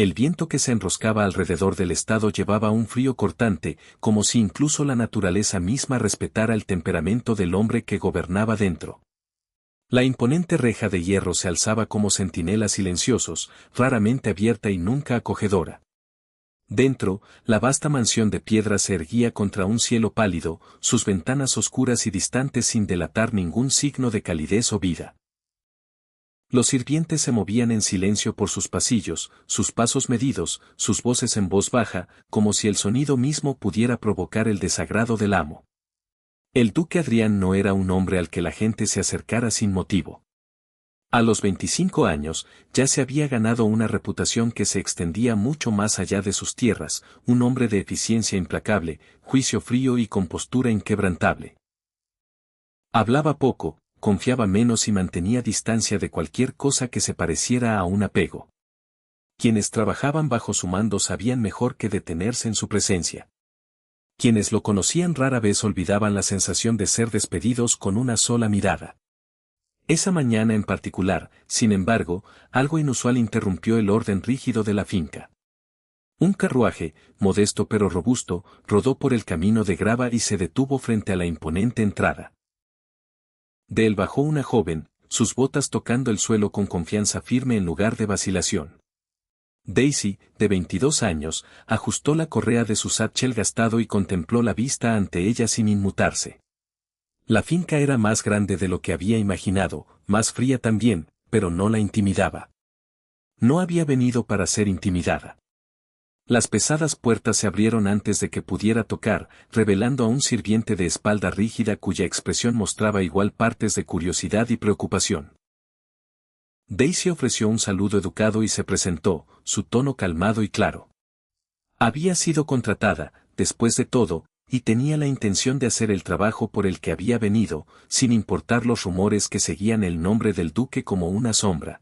El viento que se enroscaba alrededor del estado llevaba un frío cortante, como si incluso la naturaleza misma respetara el temperamento del hombre que gobernaba dentro. La imponente reja de hierro se alzaba como centinelas silenciosos, raramente abierta y nunca acogedora. Dentro, la vasta mansión de piedra se erguía contra un cielo pálido, sus ventanas oscuras y distantes sin delatar ningún signo de calidez o vida. Los sirvientes se movían en silencio por sus pasillos, sus pasos medidos, sus voces en voz baja, como si el sonido mismo pudiera provocar el desagrado del amo. El duque Adrián no era un hombre al que la gente se acercara sin motivo. A los 25 años, ya se había ganado una reputación que se extendía mucho más allá de sus tierras, un hombre de eficiencia implacable, juicio frío y compostura inquebrantable. Hablaba poco, confiaba menos y mantenía distancia de cualquier cosa que se pareciera a un apego. Quienes trabajaban bajo su mando sabían mejor que detenerse en su presencia. Quienes lo conocían rara vez olvidaban la sensación de ser despedidos con una sola mirada. Esa mañana en particular, sin embargo, algo inusual interrumpió el orden rígido de la finca. Un carruaje, modesto pero robusto, rodó por el camino de grava y se detuvo frente a la imponente entrada. De él bajó una joven, sus botas tocando el suelo con confianza firme en lugar de vacilación. Daisy, de 22 años, ajustó la correa de su satchel gastado y contempló la vista ante ella sin inmutarse. La finca era más grande de lo que había imaginado, más fría también, pero no la intimidaba. No había venido para ser intimidada. Las pesadas puertas se abrieron antes de que pudiera tocar, revelando a un sirviente de espalda rígida cuya expresión mostraba igual partes de curiosidad y preocupación. Daisy ofreció un saludo educado y se presentó, su tono calmado y claro. Había sido contratada, después de todo, y tenía la intención de hacer el trabajo por el que había venido, sin importar los rumores que seguían el nombre del duque como una sombra.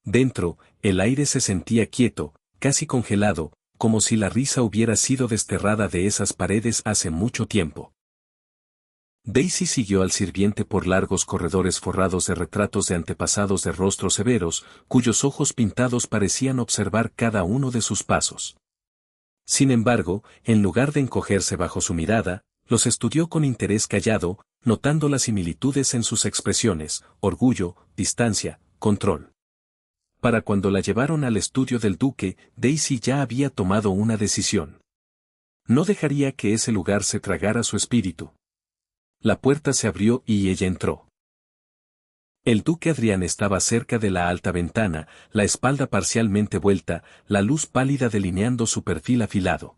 Dentro, el aire se sentía quieto, casi congelado, como si la risa hubiera sido desterrada de esas paredes hace mucho tiempo. Daisy siguió al sirviente por largos corredores forrados de retratos de antepasados de rostros severos, cuyos ojos pintados parecían observar cada uno de sus pasos. Sin embargo, en lugar de encogerse bajo su mirada, los estudió con interés callado, notando las similitudes en sus expresiones, orgullo, distancia, control. Para cuando la llevaron al estudio del duque, Daisy ya había tomado una decisión. No dejaría que ese lugar se tragara su espíritu. La puerta se abrió y ella entró. El duque Adrián estaba cerca de la alta ventana, la espalda parcialmente vuelta, la luz pálida delineando su perfil afilado.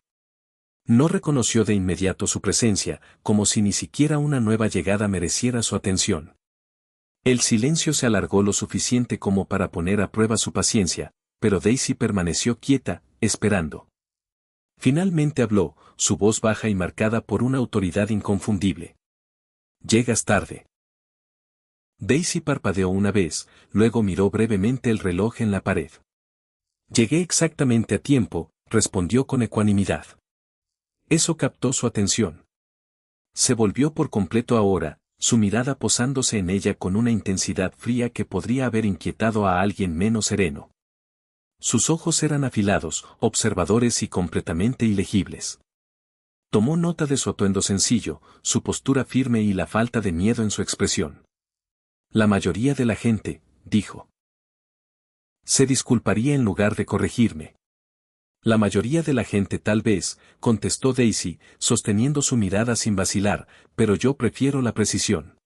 No reconoció de inmediato su presencia, como si ni siquiera una nueva llegada mereciera su atención. El silencio se alargó lo suficiente como para poner a prueba su paciencia, pero Daisy permaneció quieta, esperando. Finalmente habló, su voz baja y marcada por una autoridad inconfundible. «Llegas tarde». Daisy parpadeó una vez, luego miró brevemente el reloj en la pared. «Llegué exactamente a tiempo», respondió con ecuanimidad. Eso captó su atención. Se volvió por completo ahora, su mirada posándose en ella con una intensidad fría que podría haber inquietado a alguien menos sereno. Sus ojos eran afilados, observadores y completamente ilegibles. Tomó nota de su atuendo sencillo, su postura firme y la falta de miedo en su expresión. «La mayoría de la gente», dijo. «Se disculparía en lugar de corregirme». «La mayoría de la gente tal vez», contestó Daisy, sosteniendo su mirada sin vacilar, «pero yo prefiero la precisión».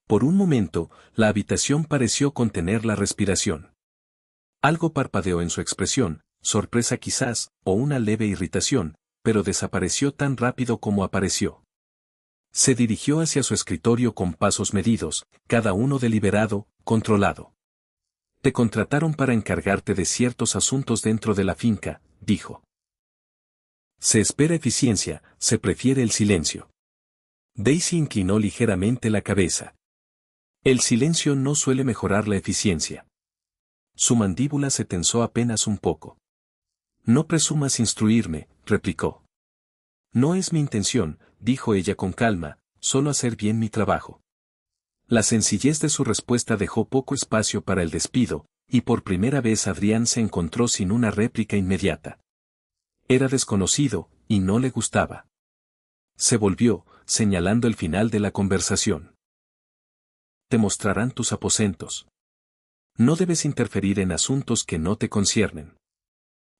Por un momento, la habitación pareció contener la respiración. Algo parpadeó en su expresión, sorpresa quizás, o una leve irritación, pero desapareció tan rápido como apareció. Se dirigió hacia su escritorio con pasos medidos, cada uno deliberado, controlado. «Te contrataron para encargarte de ciertos asuntos dentro de la finca», dijo. «Se espera eficiencia, se prefiere el silencio». Daisy inclinó ligeramente la cabeza. El silencio no suele mejorar la eficiencia. Su mandíbula se tensó apenas un poco. «No presumas instruirme», replicó. «No es mi intención», dijo ella con calma, «solo hacer bien mi trabajo». La sencillez de su respuesta dejó poco espacio para el despido, y por primera vez Adrián se encontró sin una réplica inmediata. Era desconocido, y no le gustaba. Se volvió, señalando el final de la conversación. Te mostrarán tus aposentos. No debes interferir en asuntos que no te conciernen.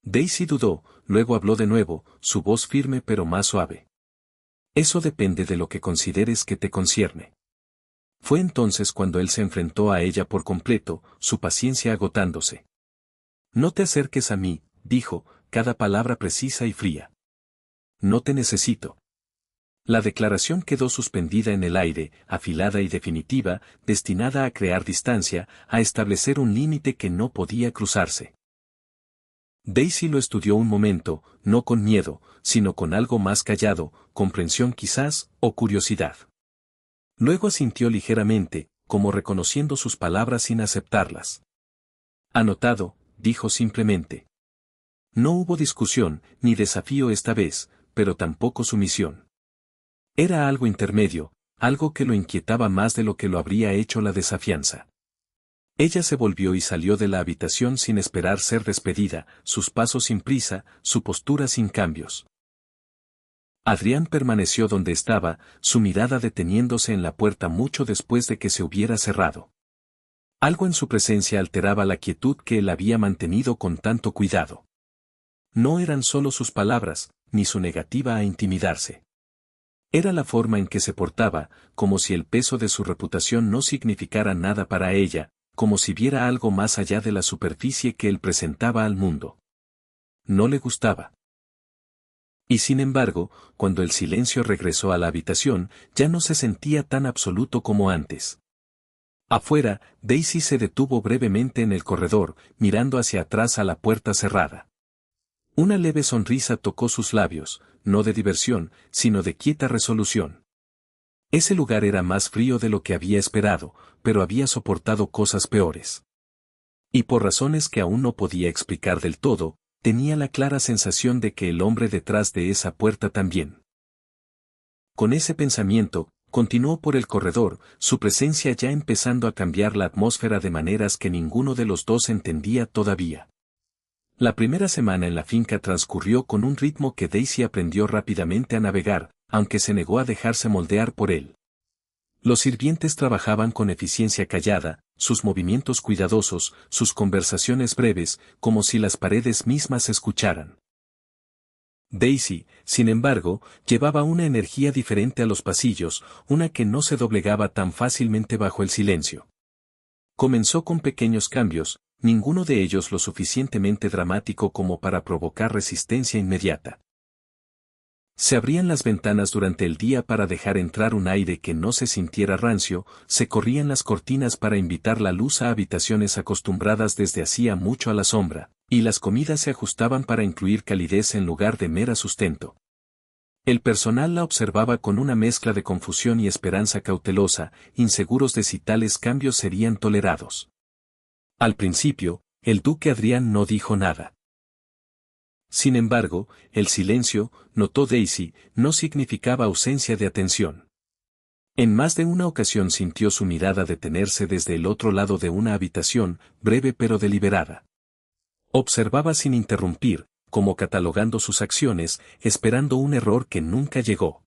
Daisy dudó, luego habló de nuevo, su voz firme pero más suave. Eso depende de lo que consideres que te concierne. Fue entonces cuando él se enfrentó a ella por completo, su paciencia agotándose. No te acerques a mí, dijo, cada palabra precisa y fría. No te necesito. La declaración quedó suspendida en el aire, afilada y definitiva, destinada a crear distancia, a establecer un límite que no podía cruzarse. Daisy lo estudió un momento, no con miedo, sino con algo más callado, comprensión quizás, o curiosidad. Luego asintió ligeramente, como reconociendo sus palabras sin aceptarlas. Anotado, dijo simplemente. No hubo discusión, ni desafío esta vez, pero tampoco sumisión. Era algo intermedio, algo que lo inquietaba más de lo que lo habría hecho la desafianza. Ella se volvió y salió de la habitación sin esperar ser despedida, sus pasos sin prisa, su postura sin cambios. Adrián permaneció donde estaba, su mirada deteniéndose en la puerta mucho después de que se hubiera cerrado. Algo en su presencia alteraba la quietud que él había mantenido con tanto cuidado. No eran solo sus palabras, ni su negativa a intimidarse. Era la forma en que se portaba, como si el peso de su reputación no significara nada para ella, como si viera algo más allá de la superficie que él presentaba al mundo. No le gustaba. Y sin embargo, cuando el silencio regresó a la habitación, ya no se sentía tan absoluto como antes. Afuera, Daisy se detuvo brevemente en el corredor, mirando hacia atrás a la puerta cerrada. Una leve sonrisa tocó sus labios, no de diversión, sino de quieta resolución. Ese lugar era más frío de lo que había esperado, pero había soportado cosas peores. Y por razones que aún no podía explicar del todo, tenía la clara sensación de que el hombre detrás de esa puerta también. Con ese pensamiento, continuó por el corredor, su presencia ya empezando a cambiar la atmósfera de maneras que ninguno de los dos entendía todavía. La primera semana en la finca transcurrió con un ritmo que Daisy aprendió rápidamente a navegar, aunque se negó a dejarse moldear por él. Los sirvientes trabajaban con eficiencia callada, sus movimientos cuidadosos, sus conversaciones breves, como si las paredes mismas escucharan. Daisy, sin embargo, llevaba una energía diferente a los pasillos, una que no se doblegaba tan fácilmente bajo el silencio. Comenzó con pequeños cambios, ninguno de ellos lo suficientemente dramático como para provocar resistencia inmediata. Se abrían las ventanas durante el día para dejar entrar un aire que no se sintiera rancio, se corrían las cortinas para invitar la luz a habitaciones acostumbradas desde hacía mucho a la sombra, y las comidas se ajustaban para incluir calidez en lugar de mera sustento. El personal la observaba con una mezcla de confusión y esperanza cautelosa, inseguros de si tales cambios serían tolerados. Al principio, el duque Adrián no dijo nada. Sin embargo, el silencio, notó Daisy, no significaba ausencia de atención. En más de una ocasión sintió su mirada detenerse desde el otro lado de una habitación, breve pero deliberada. Observaba sin interrumpir, como catalogando sus acciones, esperando un error que nunca llegó.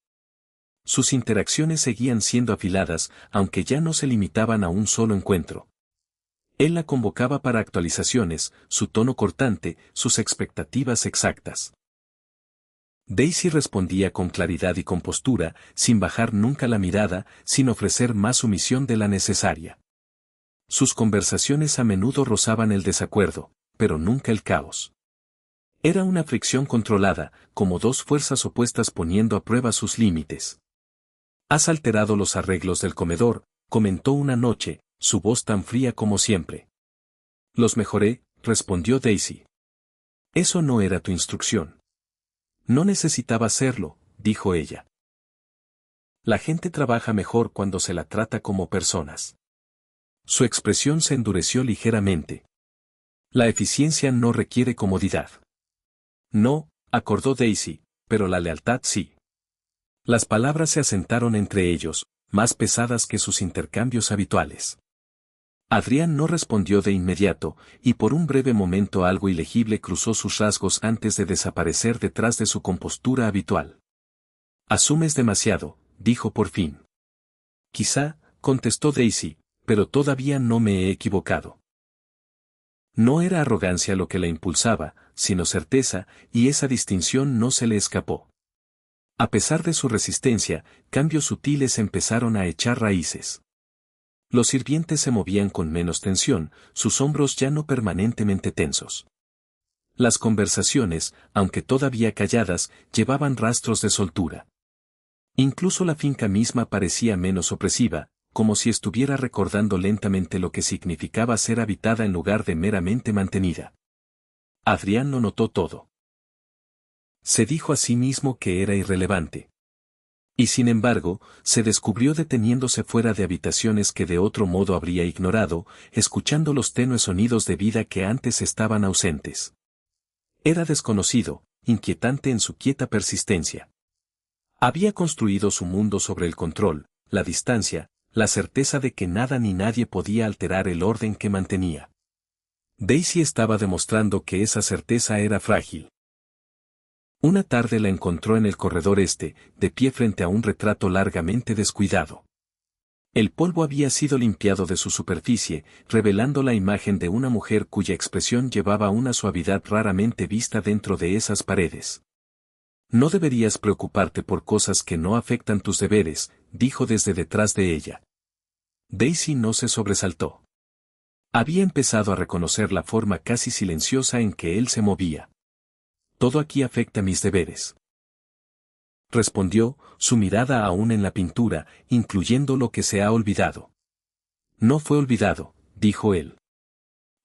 Sus interacciones seguían siendo afiladas, aunque ya no se limitaban a un solo encuentro. Él la convocaba para actualizaciones, su tono cortante, sus expectativas exactas. Daisy respondía con claridad y compostura, sin bajar nunca la mirada, sin ofrecer más sumisión de la necesaria. Sus conversaciones a menudo rozaban el desacuerdo, pero nunca el caos. Era una fricción controlada, como dos fuerzas opuestas poniendo a prueba sus límites. «Has alterado los arreglos del comedor», comentó una noche, su voz tan fría como siempre. «Los mejoré», respondió Daisy. «Eso no era tu instrucción». «No necesitaba hacerlo», dijo ella. «La gente trabaja mejor cuando se la trata como personas». Su expresión se endureció ligeramente. «La eficiencia no requiere comodidad». «No», acordó Daisy, «pero la lealtad sí». Las palabras se asentaron entre ellos, más pesadas que sus intercambios habituales. Adrián no respondió de inmediato, y por un breve momento algo ilegible cruzó sus rasgos antes de desaparecer detrás de su compostura habitual. Asumes demasiado, dijo por fin. Quizá, contestó Daisy, pero todavía no me he equivocado. No era arrogancia lo que la impulsaba, sino certeza, y esa distinción no se le escapó. A pesar de su resistencia, cambios sutiles empezaron a echar raíces. Los sirvientes se movían con menos tensión, sus hombros ya no permanentemente tensos. Las conversaciones, aunque todavía calladas, llevaban rastros de soltura. Incluso la finca misma parecía menos opresiva, como si estuviera recordando lentamente lo que significaba ser habitada en lugar de meramente mantenida. Adrián lo notó todo. Se dijo a sí mismo que era irrelevante. Y sin embargo, se descubrió deteniéndose fuera de habitaciones que de otro modo habría ignorado, escuchando los tenues sonidos de vida que antes estaban ausentes. Era desconocido, inquietante en su quieta persistencia. Había construido su mundo sobre el control, la distancia, la certeza de que nada ni nadie podía alterar el orden que mantenía. Daisy estaba demostrando que esa certeza era frágil. Una tarde la encontró en el corredor de pie frente a un retrato largamente descuidado. El polvo había sido limpiado de su superficie, revelando la imagen de una mujer cuya expresión llevaba una suavidad raramente vista dentro de esas paredes. No deberías preocuparte por cosas que no afectan tus deberes, dijo desde detrás de ella. Daisy no se sobresaltó. Había empezado a reconocer la forma casi silenciosa en que él se movía. Todo aquí afecta mis deberes. Respondió, su mirada aún en la pintura, incluyendo lo que se ha olvidado. No fue olvidado, dijo él.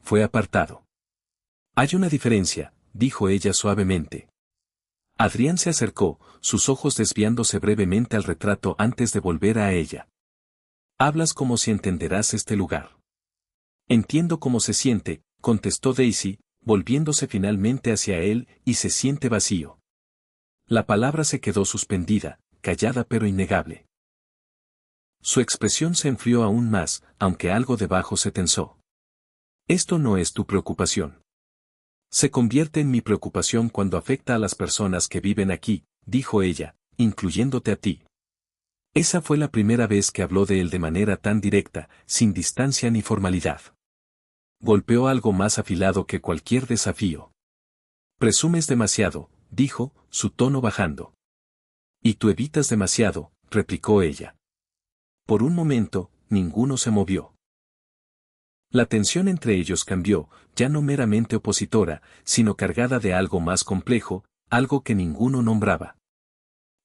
Fue apartado. Hay una diferencia, dijo ella suavemente. Adrián se acercó, sus ojos desviándose brevemente al retrato antes de volver a ella. Hablas como si entenderás este lugar. Entiendo cómo se siente, contestó Daisy, volviéndose finalmente hacia él, y se siente vacío. La palabra se quedó suspendida, callada pero innegable. Su expresión se enfrió aún más, aunque algo debajo se tensó. Esto no es tu preocupación. Se convierte en mi preocupación cuando afecta a las personas que viven aquí, dijo ella, incluyéndote a ti. Esa fue la primera vez que habló de él de manera tan directa, sin distancia ni formalidad. Golpeó algo más afilado que cualquier desafío. Presumes demasiado, dijo, su tono bajando. Y tú evitas demasiado, replicó ella. Por un momento, ninguno se movió. La tensión entre ellos cambió, ya no meramente opositora, sino cargada de algo más complejo, algo que ninguno nombraba.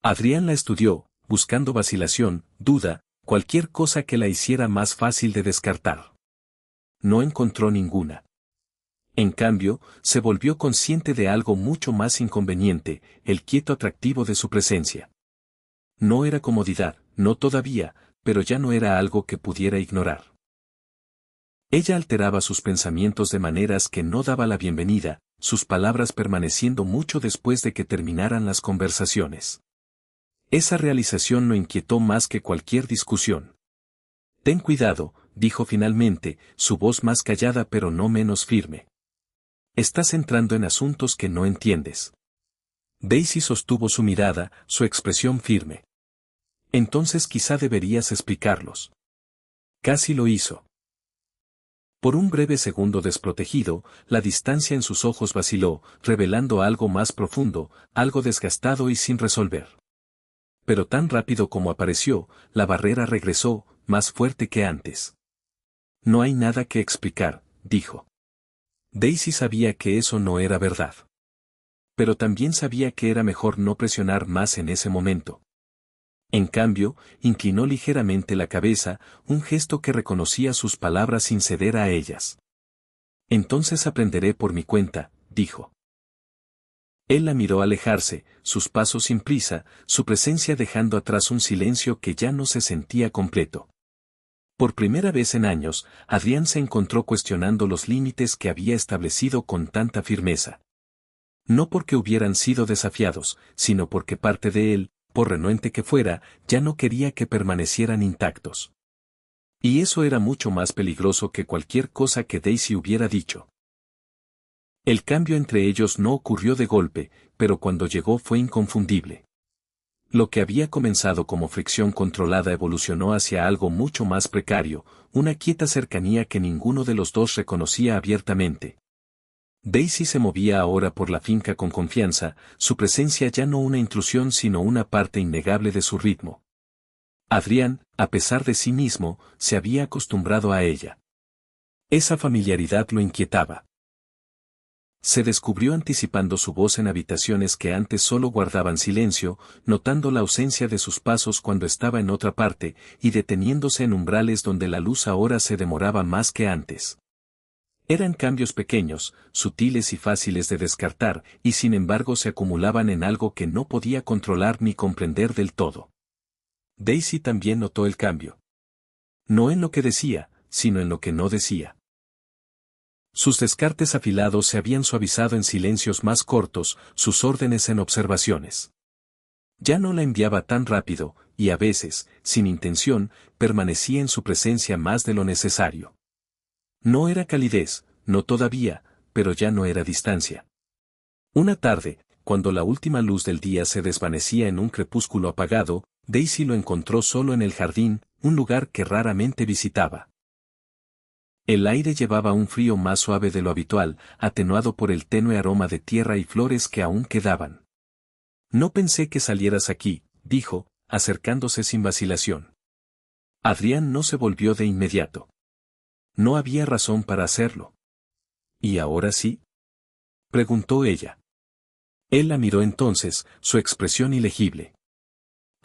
Adrián la estudió, buscando vacilación, duda, cualquier cosa que la hiciera más fácil de descartar. No encontró ninguna. En cambio, se volvió consciente de algo mucho más inconveniente, el quieto atractivo de su presencia. No era comodidad, no todavía, pero ya no era algo que pudiera ignorar. Ella alteraba sus pensamientos de maneras que no daba la bienvenida, sus palabras permaneciendo mucho después de que terminaran las conversaciones. Esa realización lo inquietó más que cualquier discusión. Ten cuidado, dijo finalmente, su voz más callada pero no menos firme. Estás entrando en asuntos que no entiendes. Daisy sostuvo su mirada, su expresión firme. Entonces quizá deberías explicarlos. Casi lo hizo. Por un breve segundo desprotegido, la distancia en sus ojos vaciló, revelando algo más profundo, algo desgastado y sin resolver. Pero tan rápido como apareció, la barrera regresó, más fuerte que antes. No hay nada que explicar, dijo. Daisy sabía que eso no era verdad. Pero también sabía que era mejor no presionar más en ese momento. En cambio, inclinó ligeramente la cabeza, un gesto que reconocía sus palabras sin ceder a ellas. Entonces aprenderé por mi cuenta, dijo. Él la miró alejarse, sus pasos sin prisa, su presencia dejando atrás un silencio que ya no se sentía completo. Por primera vez en años, Adrián se encontró cuestionando los límites que había establecido con tanta firmeza. No porque hubieran sido desafiados, sino porque parte de él, por renuente que fuera, ya no quería que permanecieran intactos. Y eso era mucho más peligroso que cualquier cosa que Daisy hubiera dicho. El cambio entre ellos no ocurrió de golpe, pero cuando llegó fue inconfundible. Lo que había comenzado como fricción controlada evolucionó hacia algo mucho más precario, una quieta cercanía que ninguno de los dos reconocía abiertamente. Daisy se movía ahora por la finca con confianza, su presencia ya no una intrusión sino una parte innegable de su ritmo. Adrián, a pesar de sí mismo, se había acostumbrado a ella. Esa familiaridad lo inquietaba. Se descubrió anticipando su voz en habitaciones que antes solo guardaban silencio, notando la ausencia de sus pasos cuando estaba en otra parte, y deteniéndose en umbrales donde la luz ahora se demoraba más que antes. Eran cambios pequeños, sutiles y fáciles de descartar, y sin embargo se acumulaban en algo que no podía controlar ni comprender del todo. Daisy también notó el cambio. No en lo que decía, sino en lo que no decía. Sus descartes afilados se habían suavizado en silencios más cortos, sus órdenes en observaciones. Ya no la enviaba tan rápido, y a veces, sin intención, permanecía en su presencia más de lo necesario. No era calidez, no todavía, pero ya no era distancia. Una tarde, cuando la última luz del día se desvanecía en un crepúsculo apagado, Daisy lo encontró solo en el jardín, un lugar que raramente visitaba. El aire llevaba un frío más suave de lo habitual, atenuado por el tenue aroma de tierra y flores que aún quedaban. No pensé que salieras aquí, dijo, acercándose sin vacilación. Adrián no se volvió de inmediato. No había razón para hacerlo. ¿Y ahora sí? Preguntó ella. Él la miró entonces, su expresión ilegible.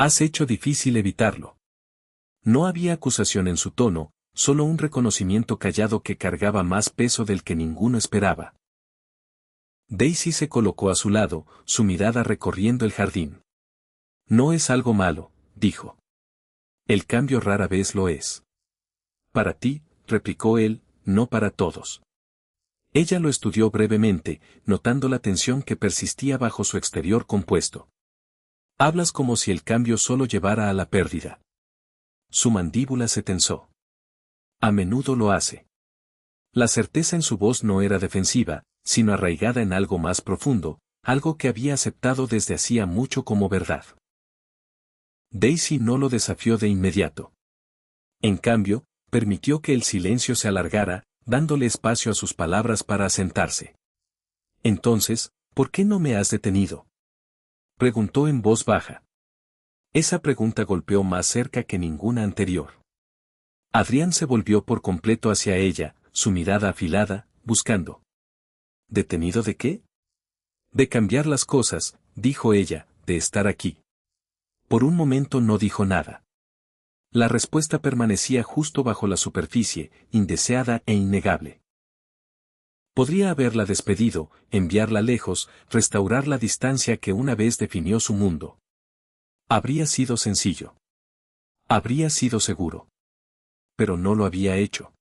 Has hecho difícil evitarlo. No había acusación en su tono, solo un reconocimiento callado que cargaba más peso del que ninguno esperaba. Daisy se colocó a su lado, su mirada recorriendo el jardín. No es algo malo, dijo. El cambio rara vez lo es. Para ti, replicó él, no para todos. Ella lo estudió brevemente, notando la tensión que persistía bajo su exterior compuesto. Hablas como si el cambio solo llevara a la pérdida. Su mandíbula se tensó. A menudo lo hace. La certeza en su voz no era defensiva, sino arraigada en algo más profundo, algo que había aceptado desde hacía mucho como verdad. Daisy no lo desafió de inmediato. En cambio, permitió que el silencio se alargara, dándole espacio a sus palabras para asentarse. Entonces, ¿por qué no me has detenido? Preguntó en voz baja. Esa pregunta golpeó más cerca que ninguna anterior. Adrián se volvió por completo hacia ella, su mirada afilada, buscando. ¿Detenido de qué? De cambiar las cosas, dijo ella, de estar aquí. Por un momento no dijo nada. La respuesta permanecía justo bajo la superficie, indeseada e innegable. Podría haberla despedido, enviarla lejos, restaurar la distancia que una vez definió su mundo. Habría sido sencillo. Habría sido seguro. Pero no lo había hecho.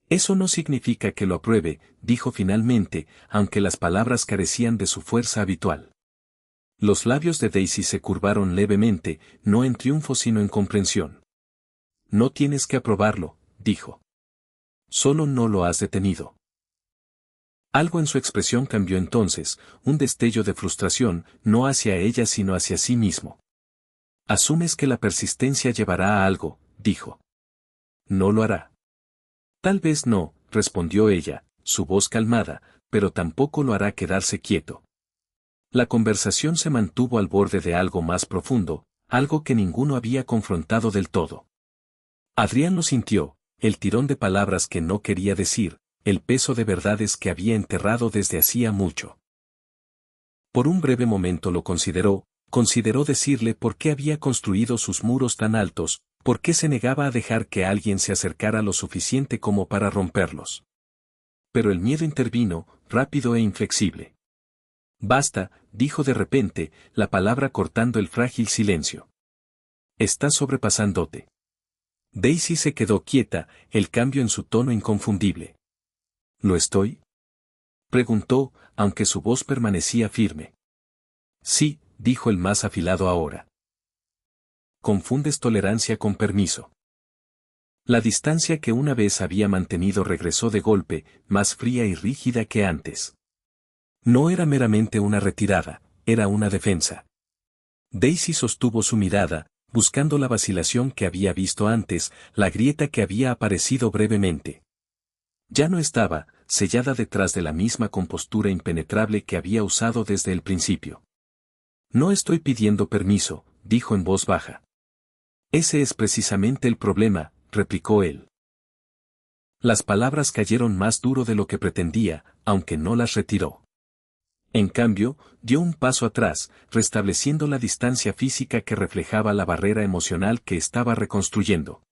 Eso no significa que lo apruebe, dijo finalmente, aunque las palabras carecían de su fuerza habitual. Los labios de Daisy se curvaron levemente, no en triunfo sino en comprensión. No tienes que aprobarlo, dijo. Solo no lo has detenido. Algo en su expresión cambió entonces, un destello de frustración, no hacia ella sino hacia sí mismo. Asumes que la persistencia llevará a algo, dijo. No lo hará. Tal vez no, respondió ella, su voz calmada, pero tampoco lo hará quedarse quieto. La conversación se mantuvo al borde de algo más profundo, algo que ninguno había confrontado del todo. Adrián lo sintió, el tirón de palabras que no quería decir, el peso de verdades que había enterrado desde hacía mucho. Por un breve momento lo consideró decirle por qué había construido sus muros tan altos, por qué se negaba a dejar que alguien se acercara lo suficiente como para romperlos. Pero el miedo intervino, rápido e inflexible. Basta, dijo de repente, la palabra cortando el frágil silencio. Estás sobrepasándote. Daisy se quedó quieta, el cambio en su tono inconfundible. ¿Lo estoy? Preguntó, aunque su voz permanecía firme. Sí, dijo el más afilado ahora. Confundes tolerancia con permiso. La distancia que una vez había mantenido regresó de golpe, más fría y rígida que antes. No era meramente una retirada, era una defensa. Daisy sostuvo su mirada, buscando la vacilación que había visto antes, la grieta que había aparecido brevemente. Ya no estaba, sellada detrás de la misma compostura impenetrable que había usado desde el principio. No estoy pidiendo permiso, dijo en voz baja. Ese es precisamente el problema, replicó él. Las palabras cayeron más duro de lo que pretendía, aunque no las retiró. En cambio, dio un paso atrás, restableciendo la distancia física que reflejaba la barrera emocional que estaba reconstruyendo.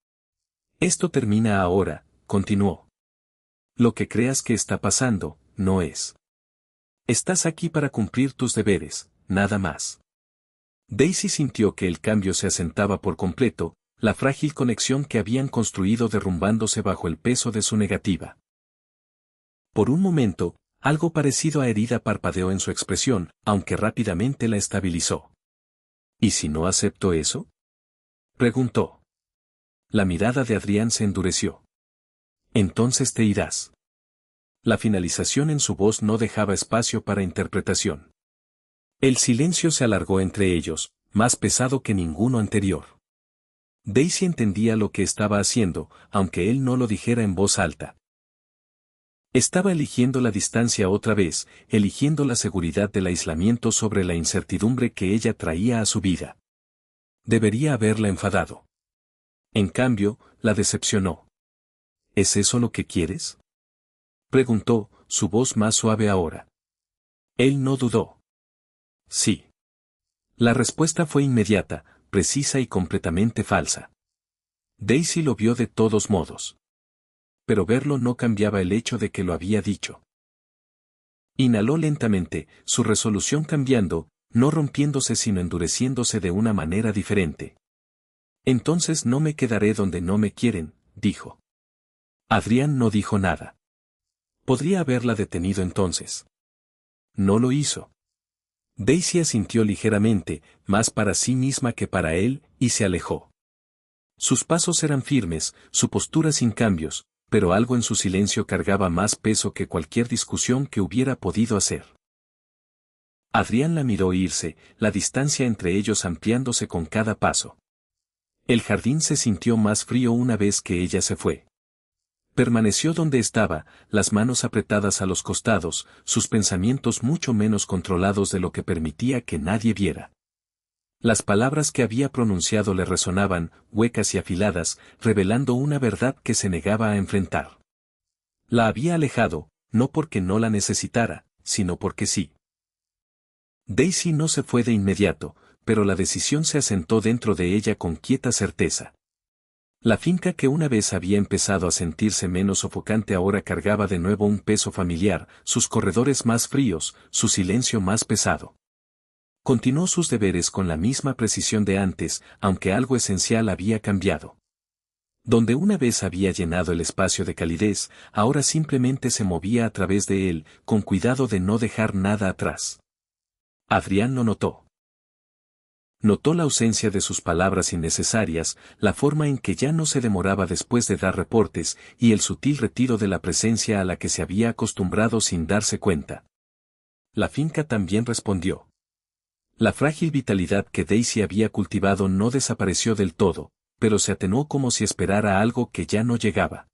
Esto termina ahora, continuó. Lo que creas que está pasando, no es. Estás aquí para cumplir tus deberes, nada más. Daisy sintió que el cambio se asentaba por completo, la frágil conexión que habían construido derrumbándose bajo el peso de su negativa. Por un momento, algo parecido a herida parpadeó en su expresión, aunque rápidamente la estabilizó. ¿Y si no acepto eso? Preguntó. La mirada de Adrián se endureció. Entonces te irás. La finalización en su voz no dejaba espacio para interpretación. El silencio se alargó entre ellos, más pesado que ninguno anterior. Daisy entendía lo que estaba haciendo, aunque él no lo dijera en voz alta. Estaba eligiendo la distancia otra vez, eligiendo la seguridad del aislamiento sobre la incertidumbre que ella traía a su vida. Debería haberla enfadado. En cambio, la decepcionó. ¿Es eso lo que quieres? Preguntó, su voz más suave ahora. Él no dudó. Sí. La respuesta fue inmediata, precisa y completamente falsa. Daisy lo vio de todos modos. Pero verlo no cambiaba el hecho de que lo había dicho. Inhaló lentamente, su resolución cambiando, no rompiéndose sino endureciéndose de una manera diferente. Entonces no me quedaré donde no me quieren, dijo. Adrián no dijo nada. Podría haberla detenido entonces. No lo hizo. Daisy asintió ligeramente, más para sí misma que para él, y se alejó. Sus pasos eran firmes, su postura sin cambios, pero algo en su silencio cargaba más peso que cualquier discusión que hubiera podido hacer. Adrián la miró irse, la distancia entre ellos ampliándose con cada paso. El jardín se sintió más frío una vez que ella se fue. Permaneció donde estaba, las manos apretadas a los costados, sus pensamientos mucho menos controlados de lo que permitía que nadie viera. Las palabras que había pronunciado le resonaban, huecas y afiladas, revelando una verdad que se negaba a enfrentar. La había alejado, no porque no la necesitara, sino porque sí. Daisy no se fue de inmediato, pero la decisión se asentó dentro de ella con quieta certeza. La finca que una vez había empezado a sentirse menos sofocante ahora cargaba de nuevo un peso familiar, sus corredores más fríos, su silencio más pesado. Continuó sus deberes con la misma precisión de antes, aunque algo esencial había cambiado. Donde una vez había llenado el espacio de calidez, ahora simplemente se movía a través de él, con cuidado de no dejar nada atrás. Adrián lo notó. Notó la ausencia de sus palabras innecesarias, la forma en que ya no se demoraba después de dar reportes, y el sutil retiro de la presencia a la que se había acostumbrado sin darse cuenta. La finca también respondió. La frágil vitalidad que Daisy había cultivado no desapareció del todo, pero se atenuó como si esperara algo que ya no llegaba.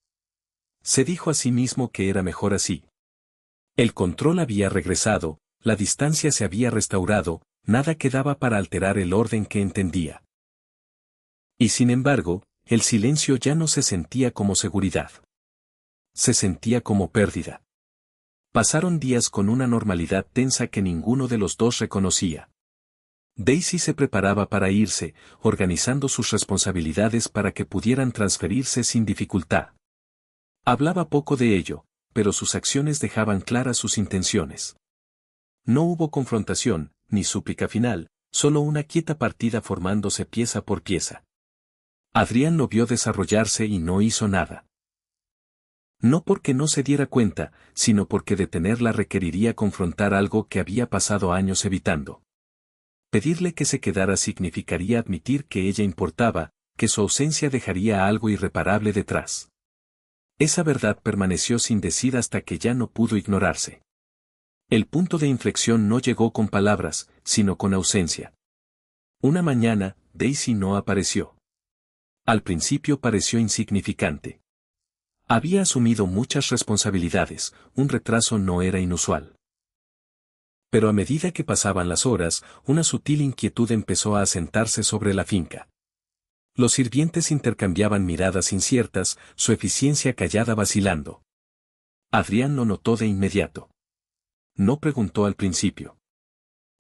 Se dijo a sí mismo que era mejor así. El control había regresado, la distancia se había restaurado, nada quedaba para alterar el orden que entendía. Y sin embargo, el silencio ya no se sentía como seguridad. Se sentía como pérdida. Pasaron días con una normalidad tensa que ninguno de los dos reconocía. Daisy se preparaba para irse, organizando sus responsabilidades para que pudieran transferirse sin dificultad. Hablaba poco de ello, pero sus acciones dejaban claras sus intenciones. No hubo confrontación, ni súplica final, solo una quieta partida formándose pieza por pieza. Adrián lo vio desarrollarse y no hizo nada. No porque no se diera cuenta, sino porque detenerla requeriría confrontar algo que había pasado años evitando. Pedirle que se quedara significaría admitir que ella importaba, que su ausencia dejaría algo irreparable detrás. Esa verdad permaneció sin decir hasta que ya no pudo ignorarse. El punto de inflexión no llegó con palabras, sino con ausencia. Una mañana, Daisy no apareció. Al principio pareció insignificante. Había asumido muchas responsabilidades, un retraso no era inusual. Pero a medida que pasaban las horas, una sutil inquietud empezó a asentarse sobre la finca. Los sirvientes intercambiaban miradas inciertas, su eficiencia callada vacilando. Adrián lo notó de inmediato. No preguntó al principio.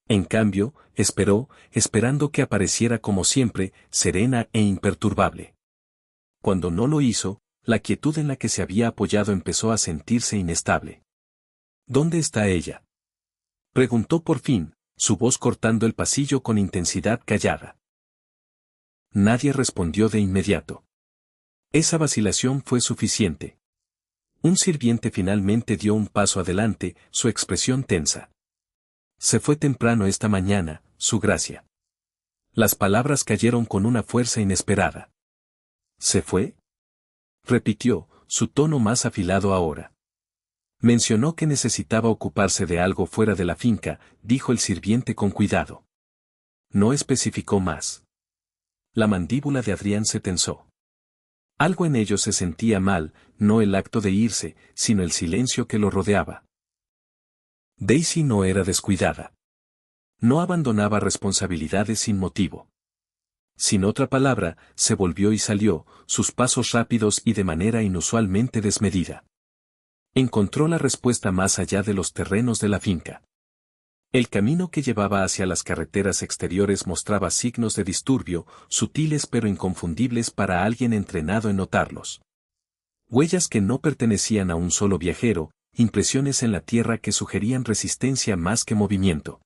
En cambio, esperó, esperando que apareciera como siempre, serena e imperturbable. Cuando no lo hizo, la quietud en la que se había apoyado empezó a sentirse inestable. ¿Dónde está ella?, preguntó por fin, su voz cortando el pasillo con intensidad callada. Nadie respondió de inmediato. Esa vacilación fue suficiente. Un sirviente finalmente dio un paso adelante, su expresión tensa. Se fue temprano esta mañana, su gracia. Las palabras cayeron con una fuerza inesperada. ¿Se fue?, repitió, su tono más afilado ahora. Mencionó que necesitaba ocuparse de algo fuera de la finca, dijo el sirviente con cuidado. No especificó más. La mandíbula de Adrián se tensó. Algo en ello se sentía mal, no el acto de irse, sino el silencio que lo rodeaba. Daisy no era descuidada. No abandonaba responsabilidades sin motivo. Sin otra palabra, se volvió y salió, sus pasos rápidos y de manera inusualmente desmedida. Encontró la respuesta más allá de los terrenos de la finca. El camino que llevaba hacia las carreteras exteriores mostraba signos de disturbio, sutiles pero inconfundibles para alguien entrenado en notarlos. Huellas que no pertenecían a un solo viajero, impresiones en la tierra que sugerían resistencia más que movimiento.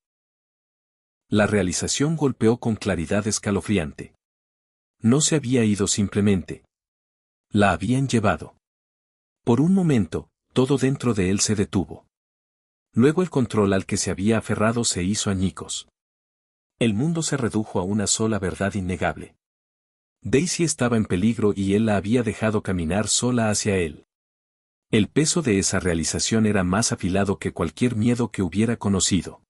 La realización golpeó con claridad escalofriante. No se había ido simplemente. La habían llevado. Por un momento, todo dentro de él se detuvo. Luego el control al que se había aferrado se hizo añicos. El mundo se redujo a una sola verdad innegable. Daisy estaba en peligro y él la había dejado caminar sola hacia él. El peso de esa realización era más afilado que cualquier miedo que hubiera conocido.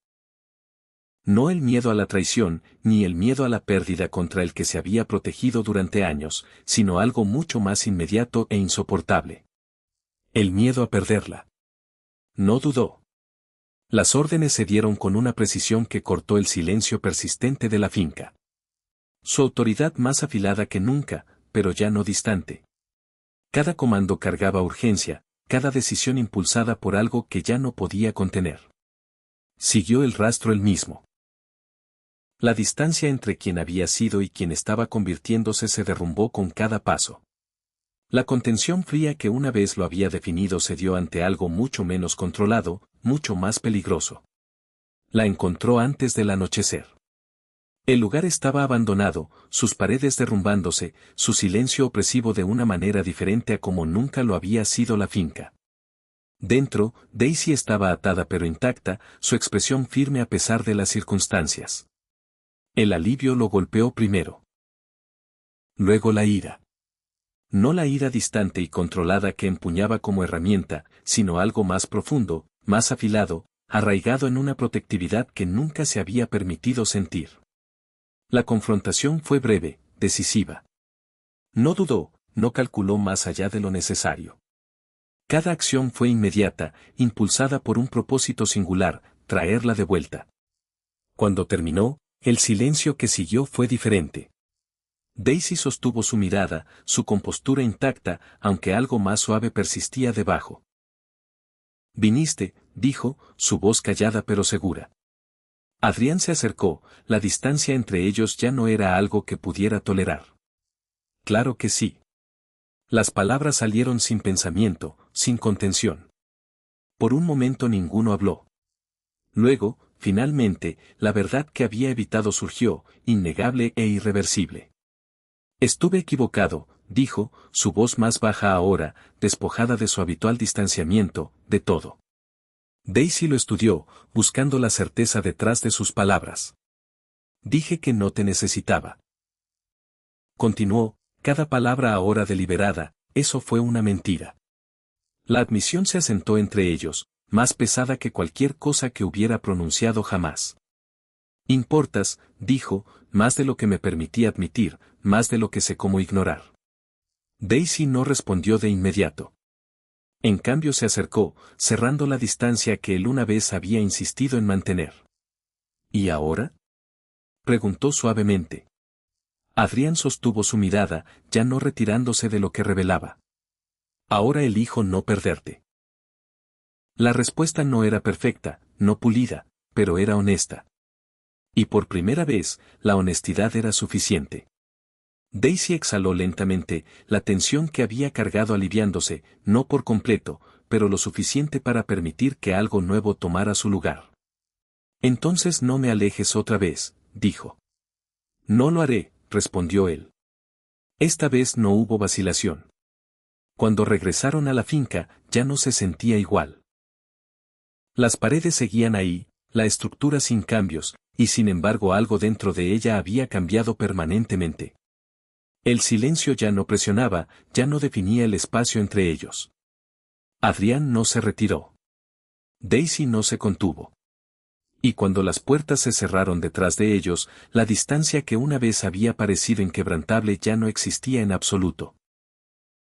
No el miedo a la traición, ni el miedo a la pérdida contra el que se había protegido durante años, sino algo mucho más inmediato e insoportable. El miedo a perderla. No dudó. Las órdenes se dieron con una precisión que cortó el silencio persistente de la finca. Su autoridad más afilada que nunca, pero ya no distante. Cada comando cargaba urgencia, cada decisión impulsada por algo que ya no podía contener. Siguió el rastro él mismo. La distancia entre quien había sido y quien estaba convirtiéndose se derrumbó con cada paso. La contención fría que una vez lo había definido se dio ante algo mucho menos controlado, mucho más peligroso. La encontró antes del anochecer. El lugar estaba abandonado, sus paredes derrumbándose, su silencio opresivo de una manera diferente a como nunca lo había sido la finca. Dentro, Daisy estaba atada pero intacta, su expresión firme a pesar de las circunstancias. El alivio lo golpeó primero. Luego la ira. No la ira distante y controlada que empuñaba como herramienta, sino algo más profundo, más afilado, arraigado en una protectividad que nunca se había permitido sentir. La confrontación fue breve, decisiva. No dudó, no calculó más allá de lo necesario. Cada acción fue inmediata, impulsada por un propósito singular, traerla de vuelta. Cuando terminó, el silencio que siguió fue diferente. Daisy sostuvo su mirada, su compostura intacta, aunque algo más suave persistía debajo. «Viniste», dijo, su voz callada pero segura. Adrián se acercó, la distancia entre ellos ya no era algo que pudiera tolerar. Claro que sí. Las palabras salieron sin pensamiento, sin contención. Por un momento ninguno habló. Luego, finalmente, la verdad que había evitado surgió, innegable e irreversible. Estuve equivocado, dijo, su voz más baja ahora, despojada de su habitual distanciamiento, de todo. Daisy lo estudió, buscando la certeza detrás de sus palabras. Dije que no te necesitaba. Continuó, cada palabra ahora deliberada, eso fue una mentira. La admisión se asentó entre ellos, más pesada que cualquier cosa que hubiera pronunciado jamás. Importas, dijo, más de lo que me permití admitir, más de lo que sé cómo ignorar. Daisy no respondió de inmediato. En cambio se acercó, cerrando la distancia que él una vez había insistido en mantener. ¿Y ahora?, preguntó suavemente. Adrián sostuvo su mirada, ya no retirándose de lo que revelaba. Ahora elijo no perderte. La respuesta no era perfecta, no pulida, pero era honesta. Y por primera vez, la honestidad era suficiente. Daisy exhaló lentamente, la tensión que había cargado aliviándose, no por completo, pero lo suficiente para permitir que algo nuevo tomara su lugar. Entonces no me alejes otra vez, dijo. No lo haré, respondió él. Esta vez no hubo vacilación. Cuando regresaron a la finca, ya no se sentía igual. Las paredes seguían ahí, la estructura sin cambios, y sin embargo algo dentro de ella había cambiado permanentemente. El silencio ya no presionaba, ya no definía el espacio entre ellos. Adrián no se retiró. Daisy no se contuvo. Y cuando las puertas se cerraron detrás de ellos, la distancia que una vez había parecido inquebrantable ya no existía en absoluto.